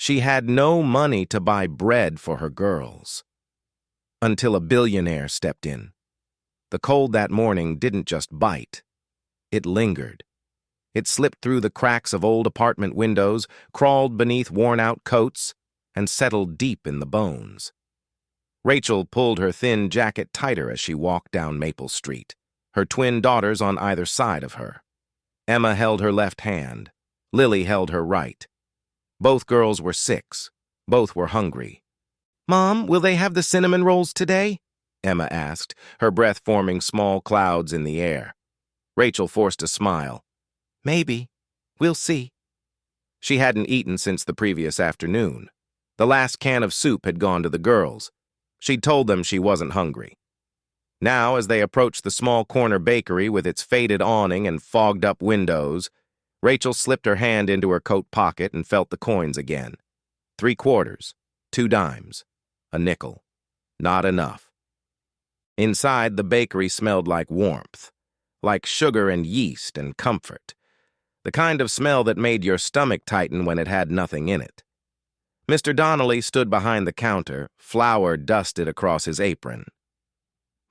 She had no money to buy bread for her girls. Until a billionaire stepped in. The cold that morning didn't just bite. It lingered. It slipped through the cracks of old apartment windows, crawled beneath worn-out coats, and settled deep in the bones. Rachel pulled her thin jacket tighter as she walked down Maple Street, her twin daughters on either side of her. Emma held her left hand. Lily held her right. Both girls were 6. Both were hungry. "Mom, will they have the cinnamon rolls today?" Emma asked, her breath forming small clouds in the air. Rachel forced a smile. "Maybe. We'll see." She hadn't eaten since the previous afternoon. The last can of soup had gone to the girls. She'd told them she wasn't hungry. Now, as they approached the small corner bakery with its faded awning and fogged-up windows, Rachel slipped her hand into her coat pocket and felt the coins again. 3 quarters, 2 dimes, a nickel. Not enough. Inside, the bakery smelled like warmth, like sugar and yeast and comfort, the kind of smell that made your stomach tighten when it had nothing in it. Mr. Donnelly stood behind the counter, flour dusted across his apron.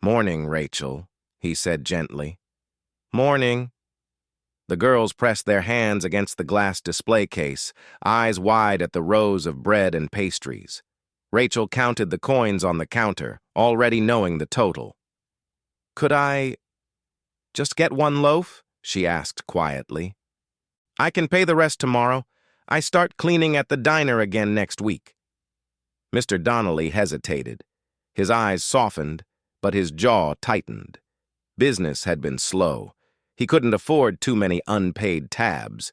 "Morning, Rachel," he said gently. "Morning." The girls pressed their hands against the glass display case, eyes wide at the rows of bread and pastries. Rachel counted the coins on the counter, already knowing the total. "Could I just get 1 loaf?" she asked quietly. "I can pay the rest tomorrow. I start cleaning at the diner again next week." Mr. Donnelly hesitated. His eyes softened, but his jaw tightened. Business had been slow. He couldn't afford too many unpaid tabs.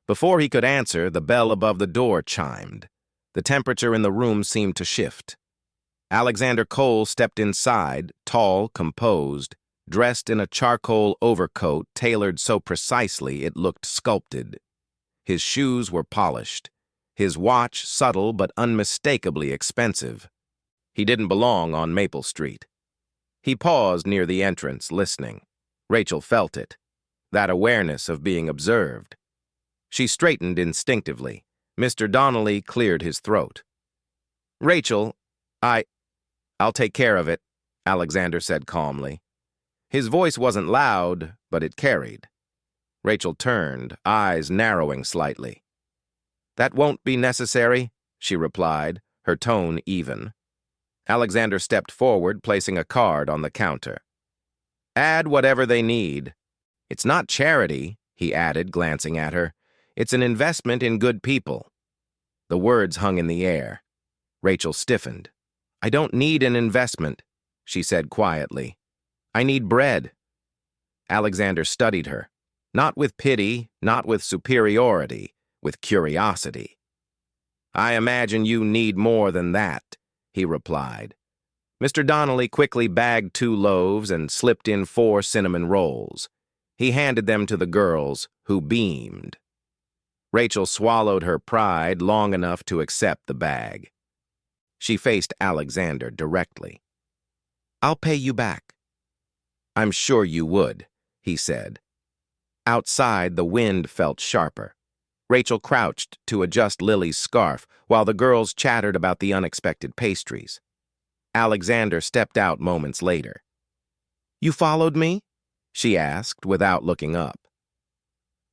Before he could answer, the bell above the door chimed. The temperature in the room seemed to shift. Alexander Cole stepped inside, tall, composed, dressed in a charcoal overcoat tailored so precisely it looked sculpted. His shoes were polished, his watch subtle but unmistakably expensive. He didn't belong on Maple Street. He paused near the entrance, listening. Rachel felt it, that awareness of being observed. She straightened instinctively. Mr. Donnelly cleared his throat. "Rachel, I'll take care of it," Alexander said calmly. His voice wasn't loud, but it carried. Rachel turned, eyes narrowing slightly. "That won't be necessary," she replied, her tone even. Alexander stepped forward, placing a card on the counter. "Add whatever they need. It's not charity," he added, glancing at her. "It's an investment in good people." The words hung in the air. Rachel stiffened. "I don't need an investment," she said quietly. "I need bread." Alexander studied her. Not with pity, not with superiority, with curiosity. "I imagine you need more than that," he replied. Mr. Donnelly quickly bagged 2 loaves and slipped in 4 cinnamon rolls. He handed them to the girls, who beamed. Rachel swallowed her pride long enough to accept the bag. She faced Alexander directly. "I'll pay you back." "I'm sure you would," he said. Outside, the wind felt sharper. Rachel crouched to adjust Lily's scarf while the girls chattered about the unexpected pastries. Alexander stepped out moments later. "You followed me?" she asked without looking up.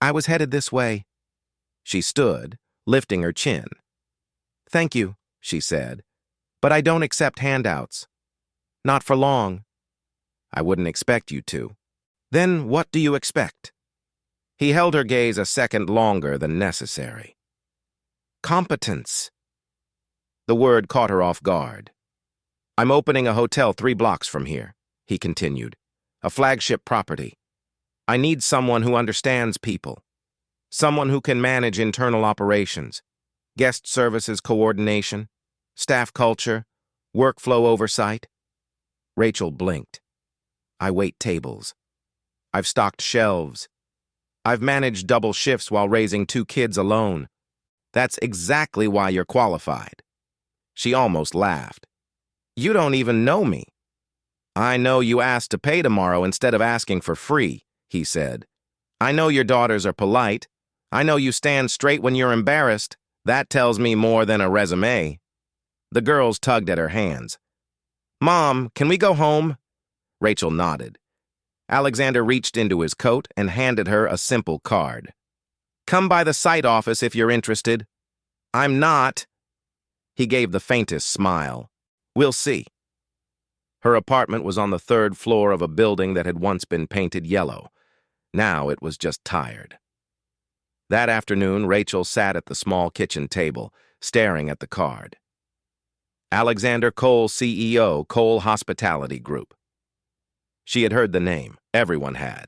"I was headed this way." She stood, lifting her chin. "Thank you," she said, "but I don't accept handouts. Not for long." "I wouldn't expect you to." "Then what do you expect?" He held her gaze a second longer than necessary. "Competence." The word caught her off guard. "I'm opening a hotel 3 blocks from here," he continued. "A flagship property. I need someone who understands people. Someone who can manage internal operations, guest services coordination, staff culture, workflow oversight." Rachel blinked. "I wait tables. I've stocked shelves. I've managed double shifts while raising 2 kids alone. That's exactly why you're qualified." She almost laughed. "You don't even know me." "I know you asked to pay tomorrow instead of asking for free," he said. "I know your daughters are polite. I know you stand straight when you're embarrassed, That tells me more than a resume. The girls tugged at her hands. Mom, can we go home? Rachel nodded. Alexander reached into his coat and handed her a simple card. Come by the site office if you're interested. I'm not. He gave the faintest smile. We'll see. Her apartment was on the 3rd floor of a building that had once been painted yellow. Now it was just tired. That afternoon, Rachel sat at the small kitchen table, staring at the card. Alexander Cole, CEO, Cole Hospitality Group. She had heard the name. Everyone had.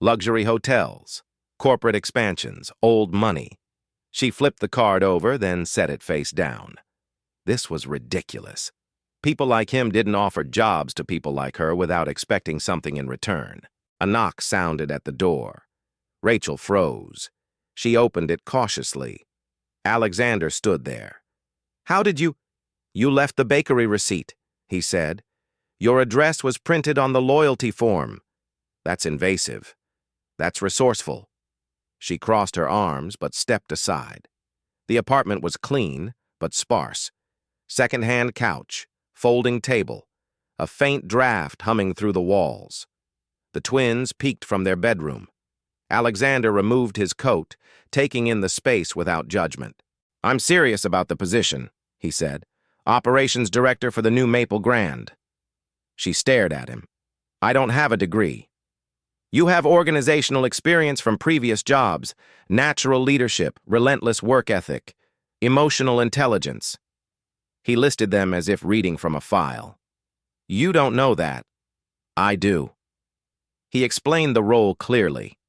Luxury hotels, corporate expansions, old money. She flipped the card over, then set it face down. This was ridiculous. People like him didn't offer jobs to people like her without expecting something in return. A knock sounded at the door. Rachel froze. She opened it cautiously. Alexander stood there. How did you... You left the bakery receipt, he said. Your address was printed on the loyalty form. That's invasive. That's resourceful. She crossed her arms but stepped aside. The apartment was clean but sparse. Second-hand couch, folding table, a faint draft humming through the walls. The twins peeked from their bedroom. Alexander removed his coat, taking in the space without judgment. I'm serious about the position, he said. Operations director for the new Maple Grand. She stared at him. I don't have a degree. You have organizational experience from previous jobs, natural leadership, relentless work ethic, emotional intelligence. He listed them as if reading from a file. You don't know that. I do. He explained the role clearly.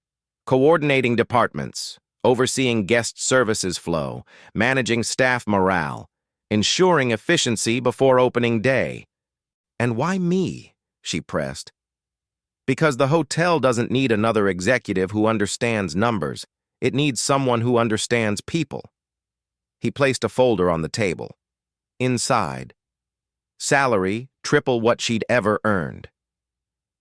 Coordinating departments, overseeing guest services flow, managing staff morale, ensuring efficiency before opening day. And why me? She pressed. Because the hotel doesn't need another executive who understands numbers. It needs someone who understands people. He placed a folder on the table. Inside, salary triple what she'd ever earned.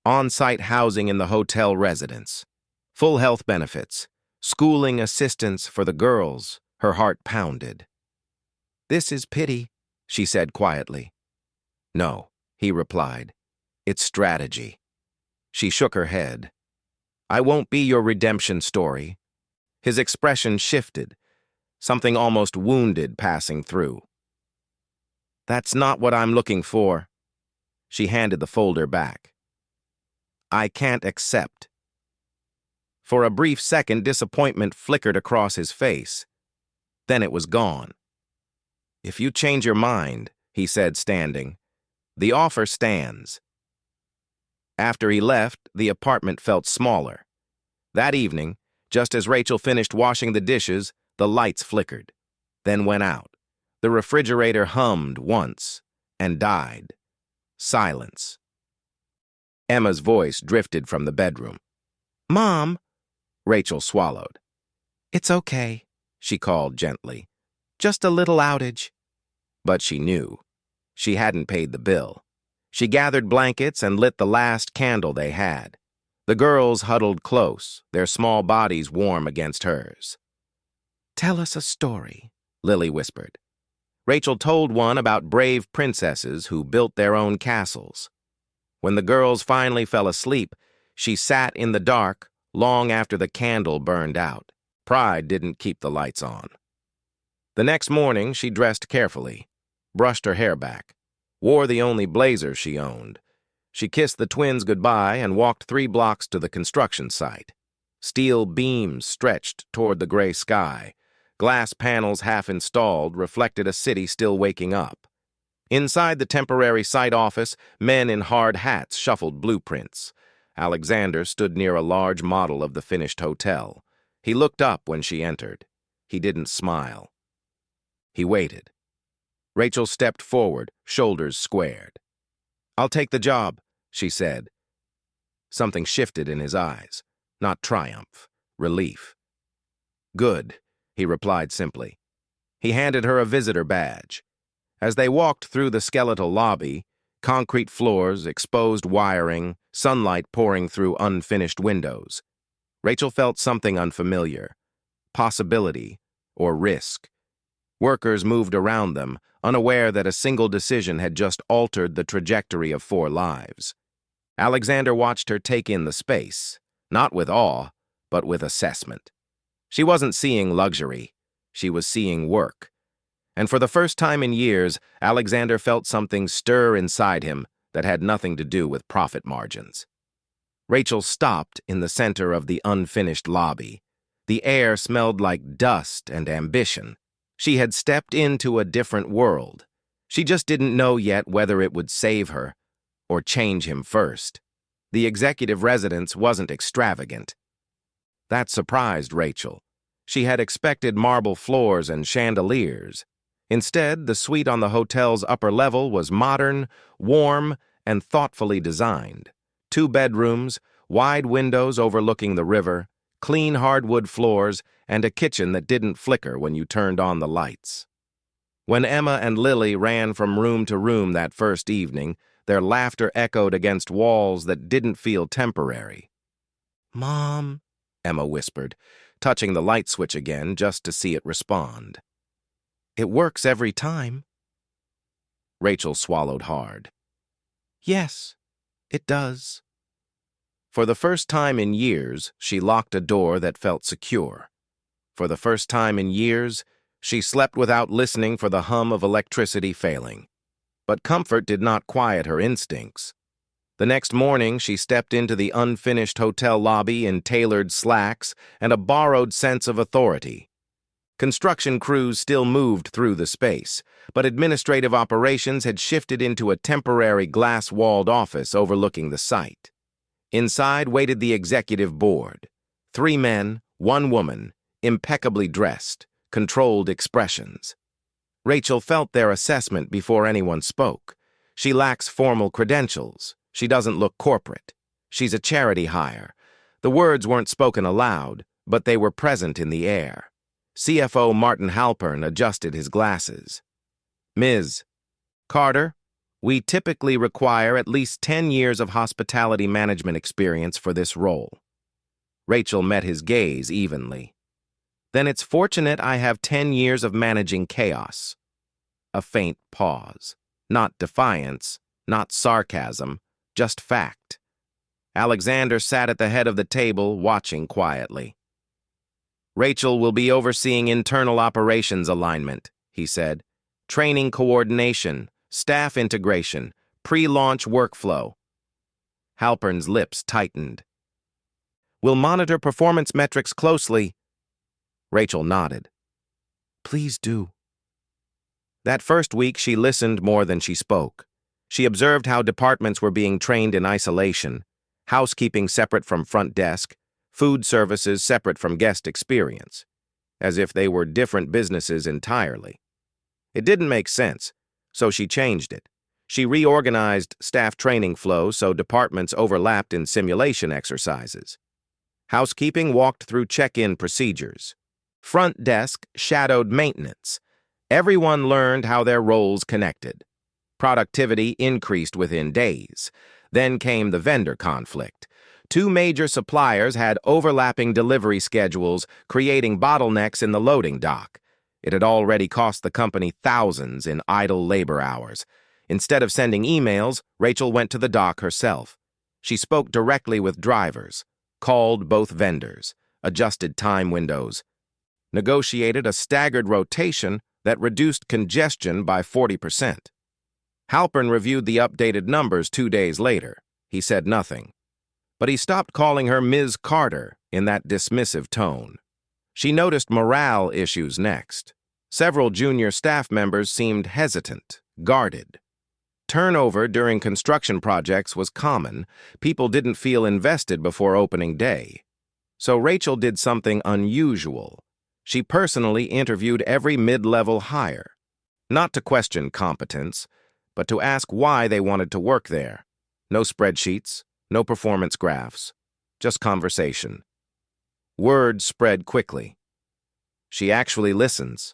On-site housing in the hotel residence. Full health benefits. Schooling assistance for the girls. Her heart pounded. This is pity, she said quietly. No, he replied. It's strategy. She shook her head. I won't be your redemption story. His expression shifted, something almost wounded passing through. That's not what I'm looking for. She handed the folder back. I can't accept. For a brief second, disappointment flickered across his face. Then it was gone. If you change your mind, he said, standing, the offer stands. After he left, the apartment felt smaller. That evening, just as Rachel finished washing the dishes, the lights flickered, then went out. The refrigerator hummed once and died. Silence. Emma's voice drifted from the bedroom. Mom! Rachel swallowed. It's okay, she called gently. Just a little outage. But she knew. She hadn't paid the bill. She gathered blankets and lit the last candle they had. The girls huddled close, their small bodies warm against hers. Tell us a story, Lily whispered. Rachel told one about brave princesses who built their own castles. When the girls finally fell asleep, she sat in the dark long after the candle burned out. Pride didn't keep the lights on. The next morning, she dressed carefully, brushed her hair back, wore the only blazer she owned. She kissed the twins goodbye and walked 3 blocks to the construction site. Steel beams stretched toward the gray sky. Glass panels half installed reflected a city still waking up. Inside the temporary site office, men in hard hats shuffled blueprints. Alexander stood near a large model of the finished hotel. He looked up when she entered. He didn't smile. He waited. Rachel stepped forward, shoulders squared. I'll take the job, she said. Something shifted in his eyes. Not triumph, relief. Good, he replied simply. He handed her a visitor badge. As they walked through the skeletal lobby, concrete floors, exposed wiring, sunlight pouring through unfinished windows, Rachel felt something unfamiliar. Possibility or risk. Workers moved around them, unaware that a single decision had just altered the trajectory of 4 lives. Alexander watched her take in the space, not with awe, but with assessment. She wasn't seeing luxury. She was seeing work. And for the first time in years, Alexander felt something stir inside him that had nothing to do with profit margins. Rachel stopped in the center of the unfinished lobby. The air smelled like dust and ambition. She had stepped into a different world. She just didn't know yet whether it would save her or change him first. The executive residence wasn't extravagant. That surprised Rachel. She had expected marble floors and chandeliers. Instead, the suite on the hotel's upper level was modern, warm, and thoughtfully designed. 2 bedrooms, wide windows overlooking the river, clean hardwood floors, and a kitchen that didn't flicker when you turned on the lights. When Emma and Lily ran from room to room that first evening, their laughter echoed against walls that didn't feel temporary. "Mom," Emma whispered, touching the light switch again just to see it respond. "It works every time." Rachel swallowed hard. "Yes, it does." For the first time in years, she locked a door that felt secure. For the first time in years, she slept without listening for the hum of electricity failing. But comfort did not quiet her instincts. The next morning, she stepped into the unfinished hotel lobby in tailored slacks and a borrowed sense of authority. Construction crews still moved through the space, but administrative operations had shifted into a temporary glass-walled office overlooking the site. Inside waited the executive board. 3 men, 1 woman, impeccably dressed, controlled expressions. Rachel felt their assessment before anyone spoke. She lacks formal credentials. She doesn't look corporate. She's a charity hire. The words weren't spoken aloud, but they were present in the air. CFO Martin Halpern adjusted his glasses. "Ms. Carter, we typically require at least 10 years of hospitality management experience for this role." Rachel met his gaze evenly. "Then it's fortunate I have 10 years of managing chaos." A faint pause. Not defiance, not sarcasm, just fact. Alexander sat at the head of the table, watching quietly. "Rachel will be overseeing internal operations alignment," he said. "Training coordination, staff integration, pre-launch workflow." Halpern's lips tightened. "We'll monitor performance metrics closely." Rachel nodded. "Please do." That first week, she listened more than she spoke. She observed how departments were being trained in isolation, housekeeping separate from front desk, food services separate from guest experience, as if they were different businesses entirely. It didn't make sense, so she changed it. She reorganized staff training flows so departments overlapped in simulation exercises. Housekeeping walked through check-in procedures. Front desk shadowed maintenance. Everyone learned how their roles connected. Productivity increased within days. Then came the vendor conflict. 2 major suppliers had overlapping delivery schedules, creating bottlenecks in the loading dock. It had already cost the company thousands in idle labor hours. Instead of sending emails, Rachel went to the dock herself. She spoke directly with drivers, called both vendors, adjusted time windows, negotiated a staggered rotation that reduced congestion by 40%. Halpern reviewed the updated numbers 2 days later. He said nothing. But he stopped calling her Ms. Carter in that dismissive tone. She noticed morale issues next. Several junior staff members seemed hesitant, guarded. Turnover during construction projects was common. People didn't feel invested before opening day. So Rachel did something unusual. She personally interviewed every mid-level hire, not to question competence, but to ask why they wanted to work there. No spreadsheets, no performance graphs, just conversation. Word spread quickly. "She actually listens."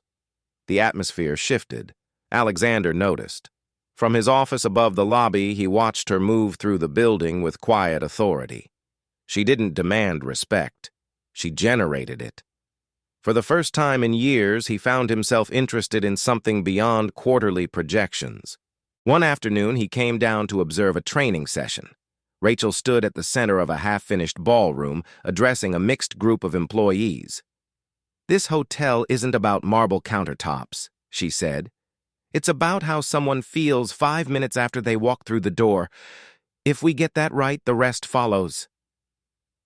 The atmosphere shifted. Alexander noticed. From his office above the lobby, he watched her move through the building with quiet authority. She didn't demand respect. She generated it. For the first time in years, he found himself interested in something beyond quarterly projections. One afternoon, he came down to observe a training session. Rachel stood at the center of a half-finished ballroom, addressing a mixed group of employees. "This hotel isn't about marble countertops," she said. "It's about how someone feels 5 minutes after they walk through the door. If we get that right, the rest follows."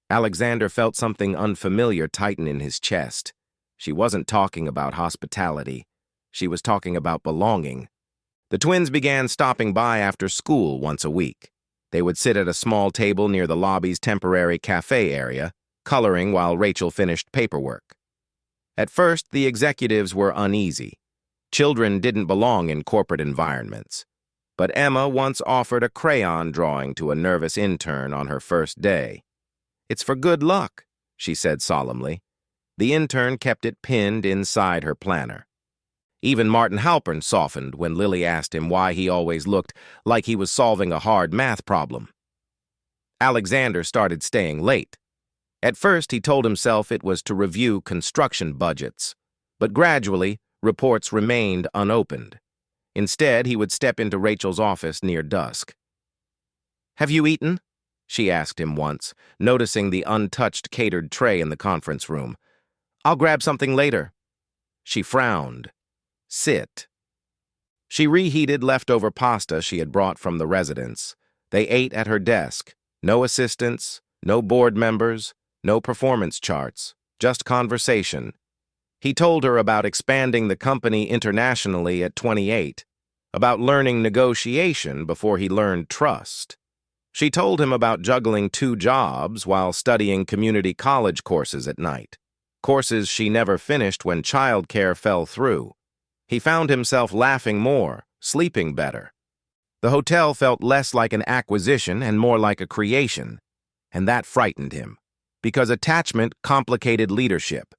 Alexander felt something unfamiliar tighten in his chest. She wasn't talking about hospitality. She was talking about belonging. The twins began stopping by after school once a week. They would sit at a small table near the lobby's temporary cafe area, coloring while Rachel finished paperwork. At first, the executives were uneasy. Children didn't belong in corporate environments. But Emma once offered a crayon drawing to a nervous intern on her first day. "It's for good luck," she said solemnly. The intern kept it pinned inside her planner. Even Martin Halpern softened when Lily asked him why he always looked like he was solving a hard math problem. Alexander started staying late. At first, he told himself it was to review construction budgets, but gradually, reports remained unopened. Instead, he would step into Rachel's office near dusk. "Have you eaten?" she asked him once, noticing the untouched catered tray in the conference room. "I'll grab something later." She frowned. "Sit." She reheated leftover pasta she had brought from the residence. They ate at her desk. No assistants, no board members, no performance charts, just conversation. He told her about expanding the company internationally at 28, about learning negotiation before he learned trust. She told him about juggling 2 jobs while studying community college courses at night, courses she never finished when childcare fell through. He found himself laughing more, sleeping better. The hotel felt less like an acquisition and more like a creation, and that frightened him, because attachment complicated leadership.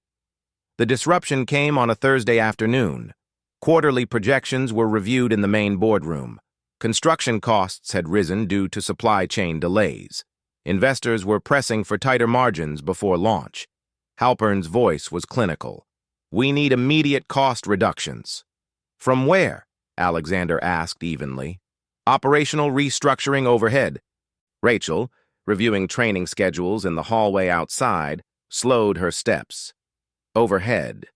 The disruption came on a Thursday afternoon. Quarterly projections were reviewed in the main boardroom. Construction costs had risen due to supply chain delays. Investors were pressing for tighter margins before launch. Halpern's voice was clinical. "We need immediate cost reductions." "From where?" Alexander asked evenly. "Operational restructuring overhead." Rachel, reviewing training schedules in the hallway outside, slowed her steps. Overhead.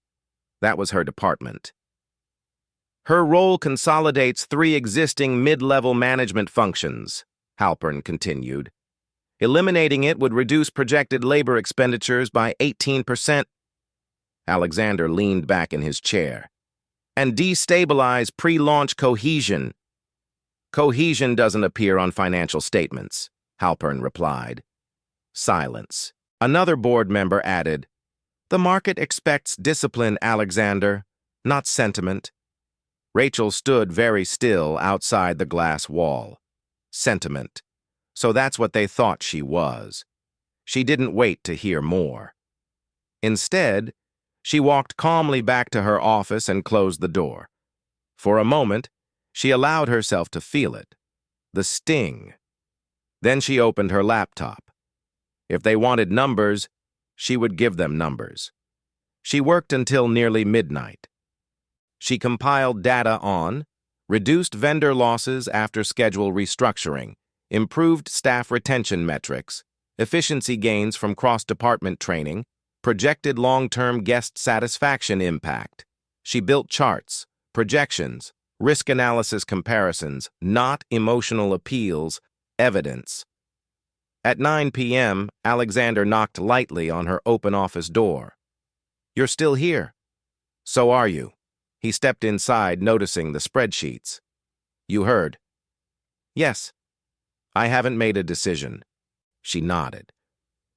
That was her department. "Her role consolidates 3 existing mid-level management functions," Halpern continued. "Eliminating it would reduce projected labor expenditures by 18%. Alexander leaned back in his chair. "And destabilize pre-launch cohesion." "Cohesion doesn't appear on financial statements," Halpern replied. Silence. Another board member added, "The market expects discipline, Alexander, not sentiment." Rachel stood very still outside the glass wall. Sentiment. So that's what they thought she was. She didn't wait to hear more. Instead, she walked calmly back to her office and closed the door. For a moment, she allowed herself to feel it. The sting. Then she opened her laptop. If they wanted numbers, she would give them numbers. She worked until nearly midnight. She compiled data on reduced vendor losses after schedule restructuring, improved staff retention metrics, efficiency gains from cross-department training, projected long-term guest satisfaction impact. She built charts, projections, risk analysis comparisons, not emotional appeals, evidence. At 9 p.m., Alexander knocked lightly on her open office door. "You're still here." "So are you." He stepped inside, noticing the spreadsheets. "You heard?" "Yes." "I haven't made a decision." She nodded.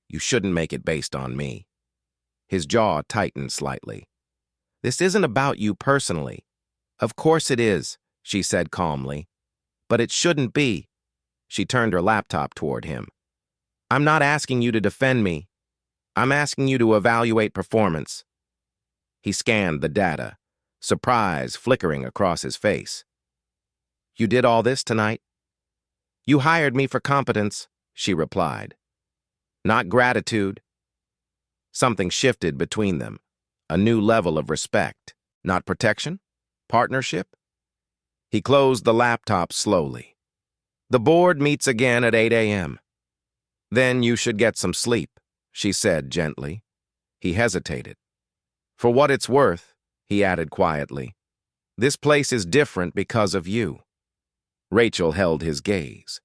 "You shouldn't make it based on me." His jaw tightened slightly. "This isn't about you personally." "Of course it is," she said calmly. "But it shouldn't be." She turned her laptop toward him. "I'm not asking you to defend me. I'm asking you to evaluate performance." He scanned the data, surprise flickering across his face. "You did all this tonight?" "You hired me for competence," she replied. "Not gratitude." Something shifted between them, a new level of respect. Not protection? Partnership? He closed the laptop slowly. The board meets again at 8 a.m. Then you should get some sleep, she said gently. He hesitated. For what it's worth, he added quietly, this place is different because of you. Rachel held his gaze.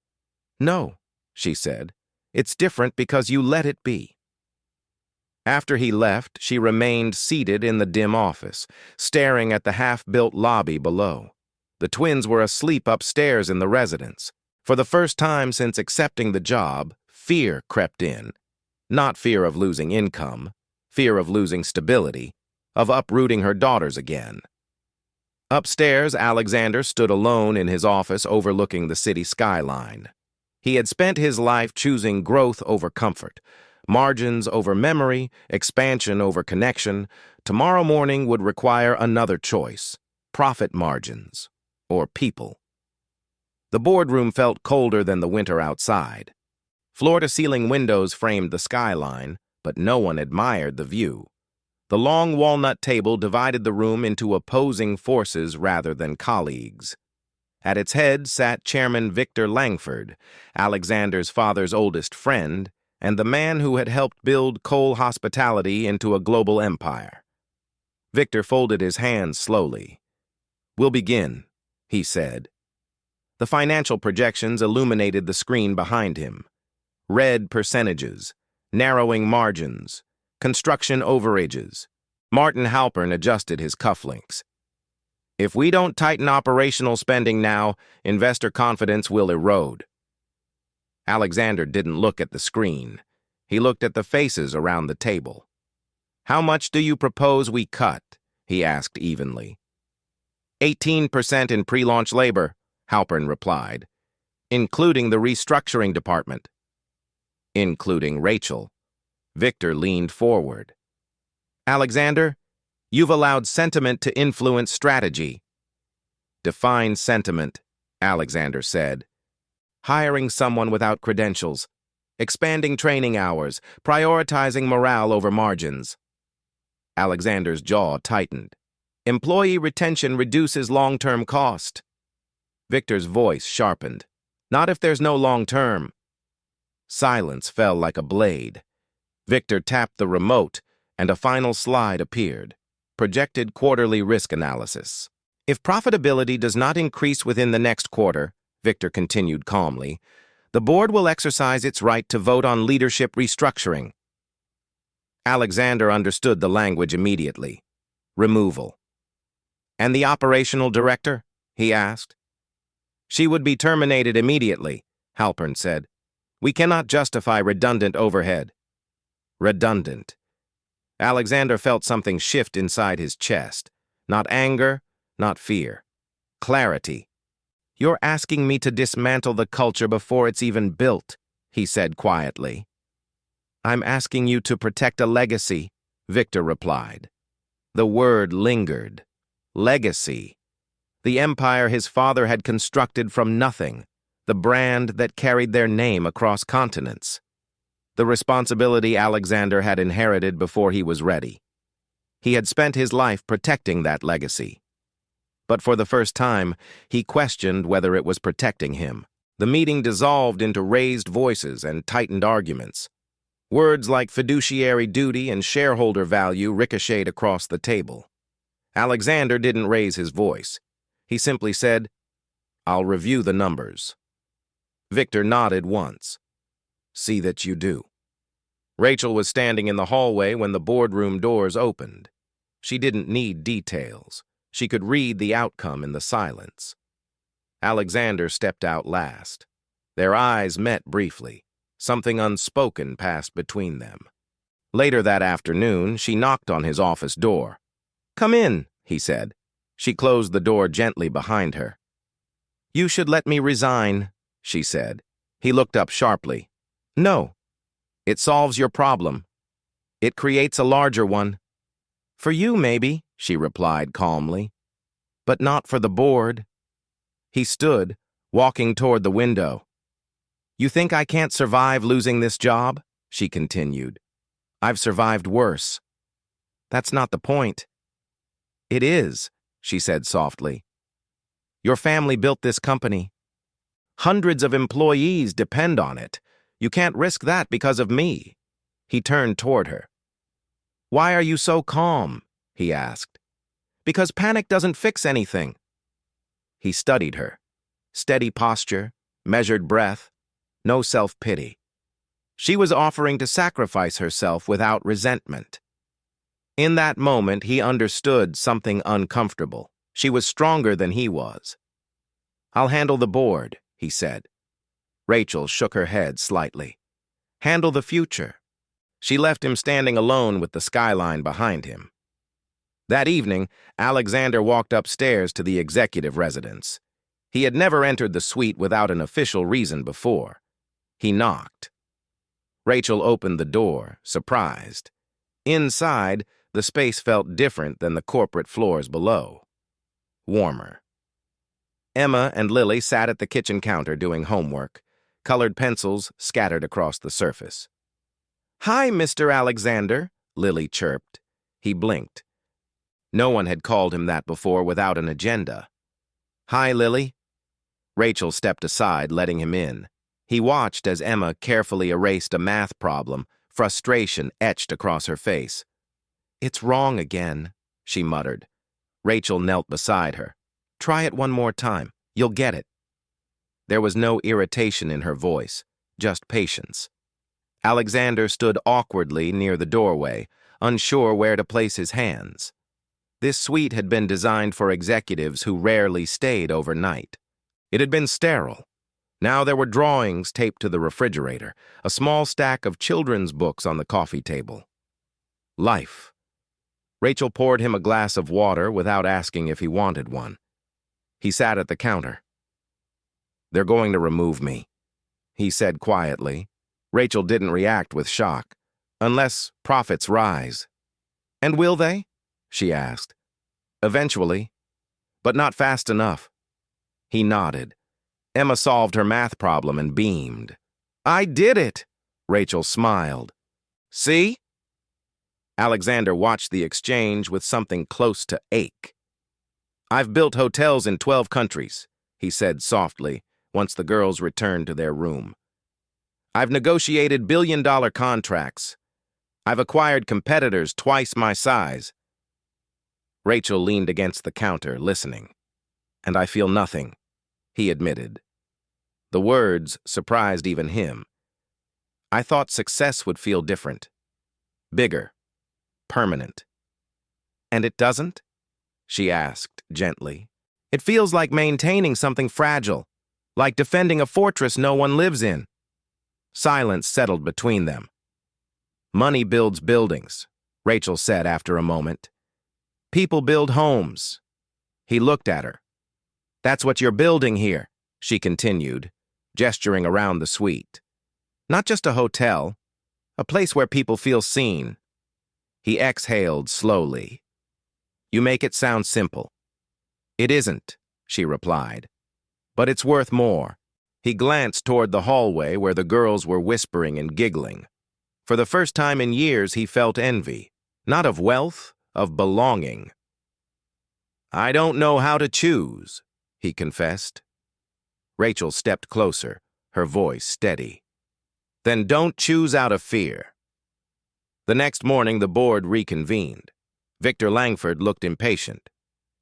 No, she said, it's different because you let it be. After he left, she remained seated in the dim office, staring at the half-built lobby below. The twins were asleep upstairs in the residence. For the first time since accepting the job, fear crept in. Not fear of losing income, fear of losing stability, of uprooting her daughters again. Upstairs, Alexander stood alone in his office overlooking the city skyline. He had spent his life choosing growth over comfort, margins over memory, expansion over connection. Tomorrow morning would require another choice, profit margins or people. The boardroom felt colder than the winter outside. Floor-to-ceiling windows framed the skyline, but no one admired the view. The long walnut table divided the room into opposing forces rather than colleagues. At its head sat Chairman Victor Langford, Alexander's father's oldest friend, and the man who had helped build Cole Hospitality into a global empire. Victor folded his hands slowly. We'll begin, he said. The financial projections illuminated the screen behind him. Red percentages, narrowing margins, construction overages. Martin Halpern adjusted his cufflinks. If we don't tighten operational spending now, investor confidence will erode. Alexander didn't look at the screen. He looked at the faces around the table. How much do you propose we cut? He asked evenly. 18% in pre-launch labor, Halpern replied, including the restructuring department. Including Rachel. Victor leaned forward. Alexander, you've allowed sentiment to influence strategy. Define sentiment, Alexander said. Hiring someone without credentials, expanding training hours, prioritizing morale over margins. Alexander's jaw tightened. Employee retention reduces long-term cost. Victor's voice sharpened. Not if there's no long-term. Silence fell like a blade. Victor tapped the remote, and a final slide appeared. Projected quarterly risk analysis. If profitability does not increase within the next quarter, Victor continued calmly, the board will exercise its right to vote on leadership restructuring. Alexander understood the language immediately. Removal. And the operational director? He asked. She would be terminated immediately, Halpern said. We cannot justify redundant overhead. Redundant. Alexander felt something shift inside his chest. Not anger, not fear. Clarity. You're asking me to dismantle the culture before it's even built, he said quietly. I'm asking you to protect a legacy, Victor replied. The word lingered. Legacy. The empire his father had constructed from nothing, the brand that carried their name across continents. The responsibility Alexander had inherited before he was ready. He had spent his life protecting that legacy. But for the first time, he questioned whether it was protecting him. The meeting dissolved into raised voices and tightened arguments. Words like fiduciary duty and shareholder value ricocheted across the table. Alexander didn't raise his voice. He simply said, I'll review the numbers. Victor nodded once. See that you do. Rachel was standing in the hallway when the boardroom doors opened. She didn't need details. She could read the outcome in the silence. Alexander stepped out last. Their eyes met briefly. Something unspoken passed between them. Later that afternoon, she knocked on his office door. Come in, he said. She closed the door gently behind her. You should let me resign, she said. He looked up sharply. No. It solves your problem. It creates a larger one. For you, maybe, she replied calmly. But not for the board. He stood, walking toward the window. You think I can't survive losing this job? She continued. I've survived worse. That's not the point. It is, she said softly. Your family built this company. Hundreds of employees depend on it. You can't risk that because of me. He turned toward her. Why are you so calm? He asked. Because panic doesn't fix anything. He studied her. Steady posture, measured breath, no self-pity. She was offering to sacrifice herself without resentment. In that moment, he understood something uncomfortable. She was stronger than he was. I'll handle the board, he said. Rachel shook her head slightly. Handle the future. She left him standing alone with the skyline behind him. That evening, Alexander walked upstairs to the executive residence. He had never entered the suite without an official reason before. He knocked. Rachel opened the door, surprised. Inside, the space felt different than the corporate floors below. Warmer. Emma and Lily sat at the kitchen counter doing homework, colored pencils scattered across the surface. Hi, Mr. Alexander, Lily chirped. He blinked. No one had called him that before without an agenda. Hi, Lily. Rachel stepped aside, letting him in. He watched as Emma carefully erased a math problem, frustration etched across her face. It's wrong again, she muttered. Rachel knelt beside her. Try it one more time. You'll get it. There was no irritation in her voice, just patience. Alexander stood awkwardly near the doorway, unsure where to place his hands. This suite had been designed for executives who rarely stayed overnight. It had been sterile. Now there were drawings taped to the refrigerator, a small stack of children's books on the coffee table. Life. Rachel poured him a glass of water without asking if he wanted one. He sat at the counter. They're going to remove me, he said quietly. Rachel didn't react with shock. Unless profits rise. And will they? She asked. Eventually, but not fast enough. He nodded. Emma solved her math problem and beamed. I did it, Rachel smiled. See? Alexander watched the exchange with something close to ache. I've built hotels in 12 countries, he said softly, once the girls returned to their room. I've negotiated billion-dollar contracts. I've acquired competitors twice my size. Rachel leaned against the counter, listening. And I feel nothing, he admitted. The words surprised even him. I thought success would feel different. Bigger. Permanent. And it doesn't? She asked gently. It feels like maintaining something fragile, like defending a fortress no one lives in. Silence settled between them. Money builds buildings, Rachel said after a moment. People build homes. He looked at her. That's what you're building here, she continued, gesturing around the suite. Not just a hotel, a place where people feel seen. He exhaled slowly. You make it sound simple. It isn't, she replied. But it's worth more. He glanced toward the hallway where the girls were whispering and giggling. For the first time in years, he felt envy, not of wealth, of belonging. I don't know how to choose, he confessed. Rachel stepped closer, her voice steady. Then don't choose out of fear. The next morning, the board reconvened. Victor Langford looked impatient.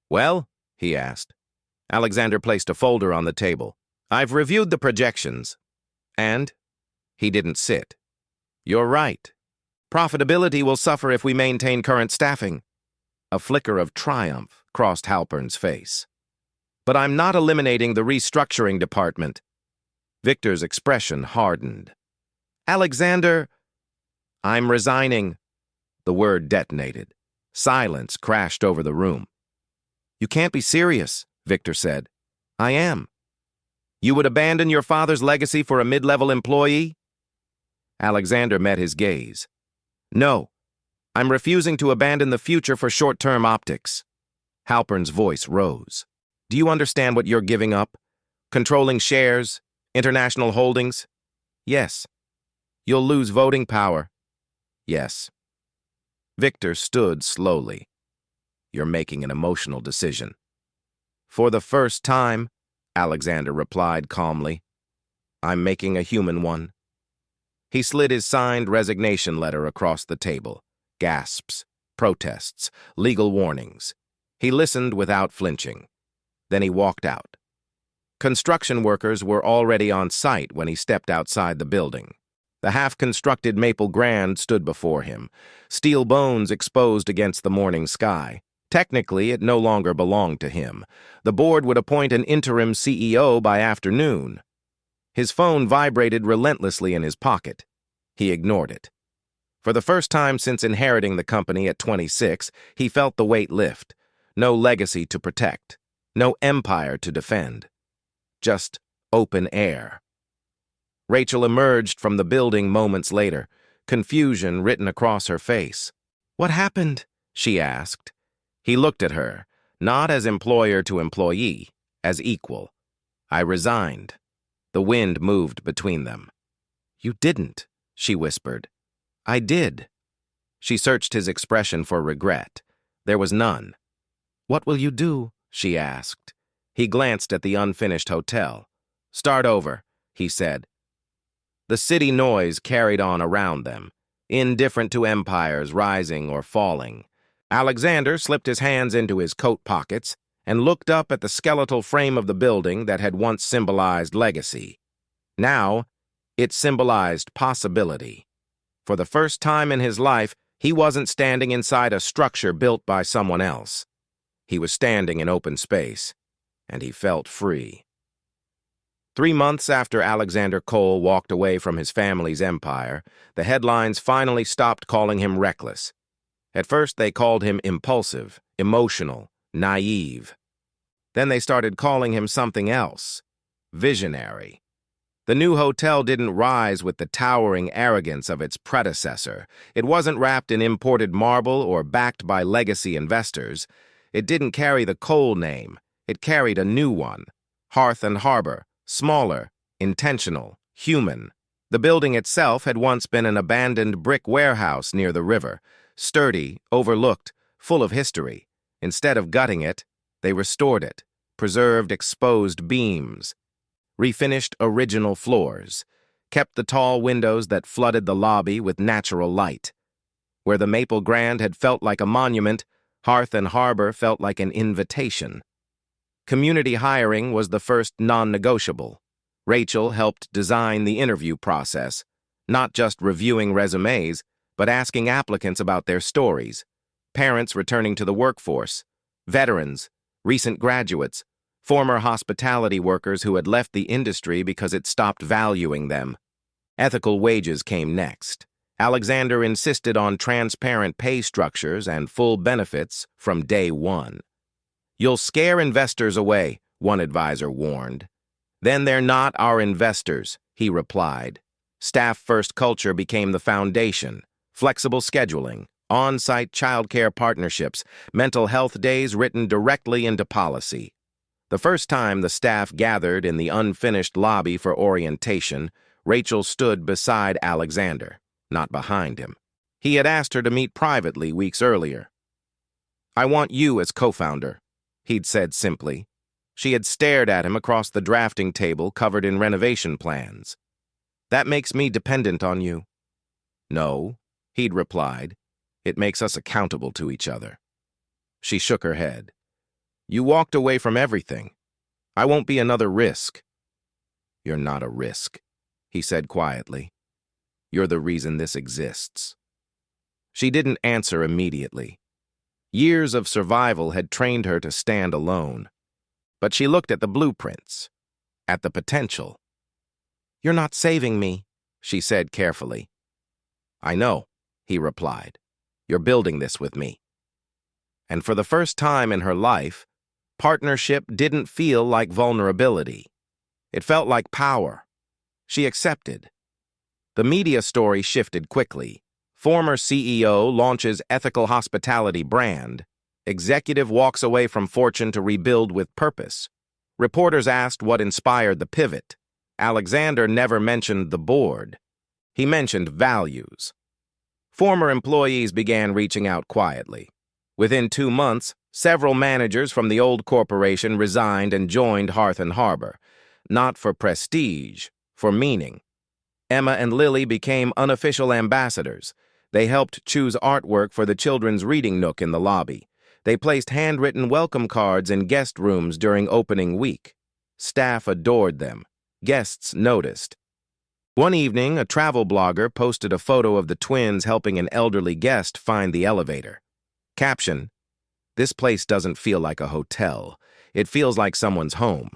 Well, he asked. Alexander placed a folder on the table. I've reviewed the projections. And? He didn't sit. You're right. Profitability will suffer if we maintain current staffing. A flicker of triumph crossed Halpern's face. But I'm not eliminating the restructuring department. Victor's expression hardened. Alexander, I'm resigning. The word detonated. Silence crashed over the room. You can't be serious, Victor said. I am. You would abandon your father's legacy for a mid-level employee? Alexander met his gaze. No, I'm refusing to abandon the future for short-term optics. Halpern's voice rose. Do you understand what you're giving up? Controlling shares, international holdings? Yes. You'll lose voting power. Yes. Victor stood slowly. You're making an emotional decision. For the first time, Alexander replied calmly, I'm making a human one. He slid his signed resignation letter across the table. Gasps, protests, legal warnings. He listened without flinching. Then he walked out. Construction workers were already on site when he stepped outside the building. The half-constructed Maple Grand stood before him, steel bones exposed against the morning sky. Technically, it no longer belonged to him. The board would appoint an interim CEO by afternoon. His phone vibrated relentlessly in his pocket. He ignored it. For the first time since inheriting the company at 26, he felt the weight lift. No legacy to protect. No empire to defend. Just open air. Rachel emerged from the building moments later, confusion written across her face. What happened? She asked. He looked at her, not as employer to employee, as equal. I resigned. The wind moved between them. You didn't, she whispered. I did. She searched his expression for regret. There was none. What will you do? She asked. He glanced at the unfinished hotel. Start over, he said. The city noise carried on around them, indifferent to empires rising or falling. Alexander slipped his hands into his coat pockets and looked up at the skeletal frame of the building that had once symbolized legacy. Now, it symbolized possibility. For the first time in his life, he wasn't standing inside a structure built by someone else. He was standing in open space, and he felt free. 3 months after Alexander Cole walked away from his family's empire, the headlines finally stopped calling him reckless. At first, they called him impulsive, emotional, naive. Then they started calling him something else, visionary. The new hotel didn't rise with the towering arrogance of its predecessor. It wasn't wrapped in imported marble or backed by legacy investors. It didn't carry the Cole name. It carried a new one, Hearth and Harbor, smaller, intentional, human. The building itself had once been an abandoned brick warehouse near the river, sturdy, overlooked, full of history. Instead of gutting it, they restored it, preserved exposed beams, refinished original floors, kept the tall windows that flooded the lobby with natural light. Where the Maple Grand had felt like a monument, Hearth and Harbor felt like an invitation. Community hiring was the first non-negotiable. Rachel helped design the interview process, not just reviewing resumes, but asking applicants about their stories. Parents returning to the workforce, veterans, recent graduates, former hospitality workers who had left the industry because it stopped valuing them. Ethical wages came next. Alexander insisted on transparent pay structures and full benefits from day one. You'll scare investors away, one advisor warned. Then they're not our investors, he replied. Staff-first culture became the foundation. Flexible scheduling, on-site childcare partnerships, mental health days written directly into policy. The first time the staff gathered in the unfinished lobby for orientation, Rachel stood beside Alexander, not behind him. He had asked her to meet privately weeks earlier. I want you as co-founder, he'd said simply. She had stared at him across the drafting table covered in renovation plans. That makes me dependent on you. No, he'd replied. It makes us accountable to each other. She shook her head. You walked away from everything. I won't be another risk. You're not a risk, he said quietly. You're the reason this exists. She didn't answer immediately. Years of survival had trained her to stand alone. But she looked at the blueprints, at the potential. You're not saving me, she said carefully. I know, he replied. You're building this with me. And for the first time in her life, partnership didn't feel like vulnerability. It felt like power. She accepted. The media story shifted quickly. Former CEO launches ethical hospitality brand. Executive walks away from fortune to rebuild with purpose. Reporters asked what inspired the pivot. Alexander never mentioned the board. He mentioned values. Former employees began reaching out quietly. Within 2 months, several managers from the old corporation resigned and joined Hearth and Harbor, not for prestige, for meaning. Emma and Lily became unofficial ambassadors. They helped choose artwork for the children's reading nook in the lobby. They placed handwritten welcome cards in guest rooms during opening week. Staff adored them. Guests noticed. One evening, a travel blogger posted a photo of the twins helping an elderly guest find the elevator. Caption: "This place doesn't feel like a hotel. It feels like someone's home."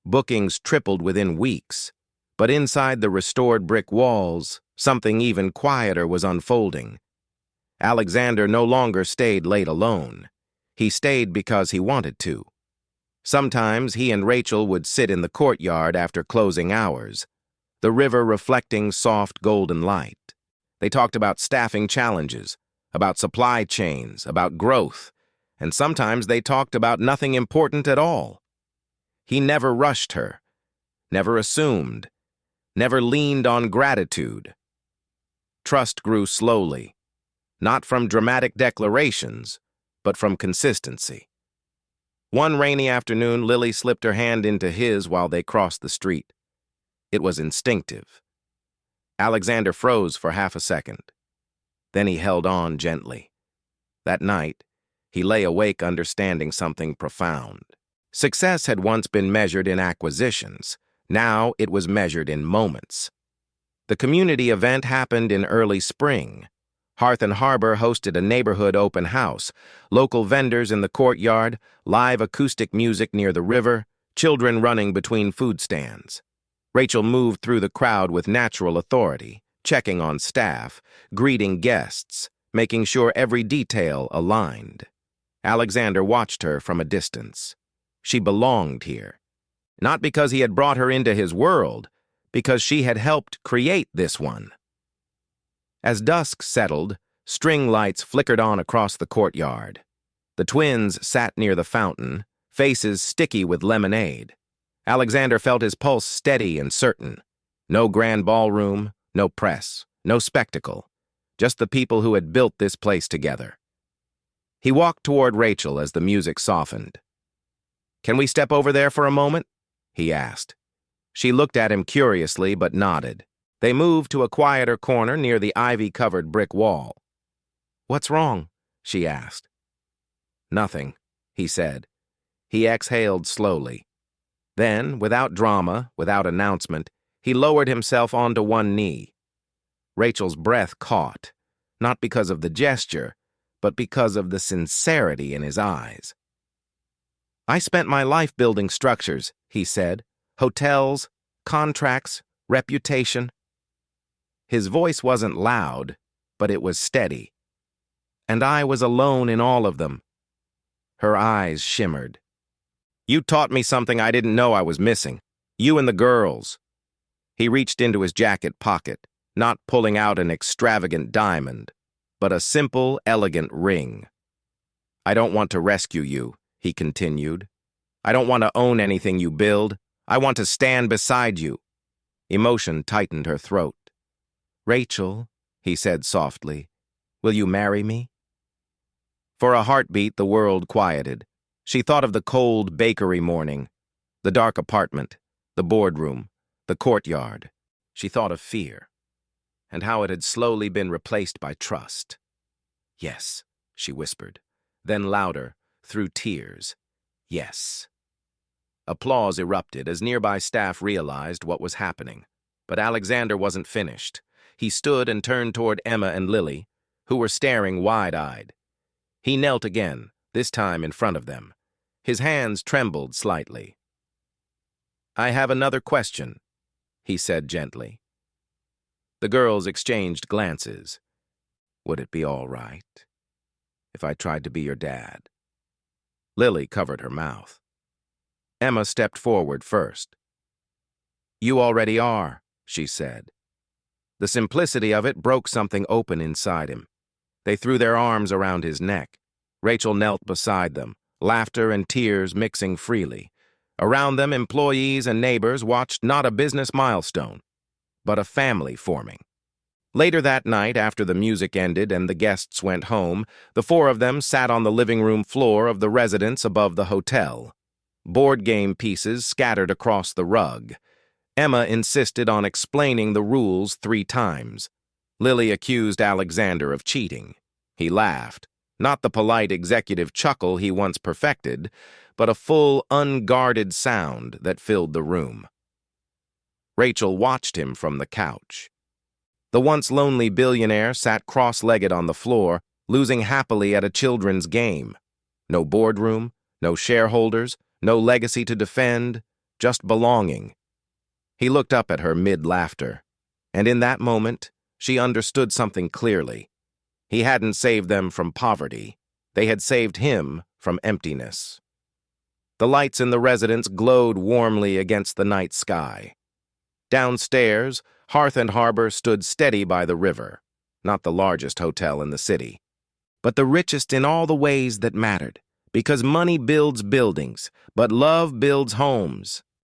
Bookings tripled within weeks. But inside the restored brick walls, something even quieter was unfolding. Alexander no longer stayed late alone. He stayed because he wanted to. Sometimes he and Rachel would sit in the courtyard after closing hours, the river reflecting soft golden light. They talked about staffing challenges, about supply chains, about growth, and sometimes they talked about nothing important at all. He never rushed her, never assumed, never leaned on gratitude. Trust grew slowly, not from dramatic declarations, but from consistency. One rainy afternoon, Lily slipped her hand into his while they crossed the street. It was instinctive. Alexander froze for half a second. Then he held on gently. That night, he lay awake understanding something profound. Success had once been measured in acquisitions. Now it was measured in moments. The community event happened in early spring. Hearth and Harbor hosted a neighborhood open house, local vendors in the courtyard, live acoustic music near the river, children running between food stands. Rachel moved through the crowd with natural authority, checking on staff, greeting guests, making sure every detail aligned. Alexander watched her from a distance. She belonged here. Not because he had brought her into his world, because she had helped create this one. As dusk settled, string lights flickered on across the courtyard. The twins sat near the fountain, faces sticky with lemonade. Alexander felt his pulse steady and certain. No grand ballroom, no press, no spectacle. Just the people who had built this place together. He walked toward Rachel as the music softened. "Can we step over there for a moment?" he asked. She looked at him curiously but nodded. They moved to a quieter corner near the ivy-covered brick wall. "What's wrong?" she asked. "Nothing," he said. He exhaled slowly. Then, without drama, without announcement, he lowered himself onto one knee. Rachel's breath caught, not because of the gesture, but because of the sincerity in his eyes. "I spent my life building structures," he said. "Hotels, contracts, reputation." His voice wasn't loud, but it was steady. "And I was alone in all of them." Her eyes shimmered. "You taught me something I didn't know I was missing. You and the girls." He reached into his jacket pocket, not pulling out an extravagant diamond, but a simple, elegant ring. "I don't want to rescue you," he continued. "I don't want to own anything you build. I want to stand beside you." Emotion tightened her throat. "Rachel," he said softly, "will you marry me?" For a heartbeat, the world quieted. She thought of the cold bakery morning, the dark apartment, the boardroom, the courtyard. She thought of fear, and how it had slowly been replaced by trust. "Yes," she whispered, then louder, through tears, "Yes." Applause erupted as nearby staff realized what was happening. But Alexander wasn't finished. He stood and turned toward Emma and Lily, who were staring wide-eyed. He knelt again, this time in front of them. His hands trembled slightly. "I have another question," he said gently. The girls exchanged glances. "Would it be all right if I tried to be your dad?" Lily covered her mouth. Emma stepped forward first. "You already are," she said. The simplicity of it broke something open inside him. They threw their arms around his neck. Rachel knelt beside them, laughter and tears mixing freely. Around them, employees and neighbors watched not a business milestone, but a family forming. Later that night, after the music ended and the guests went home, the four of them sat on the living room floor of the residence above the hotel. Board game pieces scattered across the rug. Emma insisted on explaining the rules 3 times. Lily accused Alexander of cheating. He laughed, not the polite executive chuckle he once perfected, but a full, unguarded sound that filled the room. Rachel watched him from the couch. The once lonely billionaire sat cross-legged on the floor, losing happily at a children's game. No boardroom, no shareholders, no legacy to defend, just belonging. He looked up at her mid-laughter, and in that moment, she understood something clearly. He hadn't saved them from poverty. They had saved him from emptiness. The lights in the residence glowed warmly against the night sky. Downstairs, Hearth and Harbor stood steady by the river, not the largest hotel in the city, but the richest in all the ways that mattered, because money builds buildings, but love builds homes.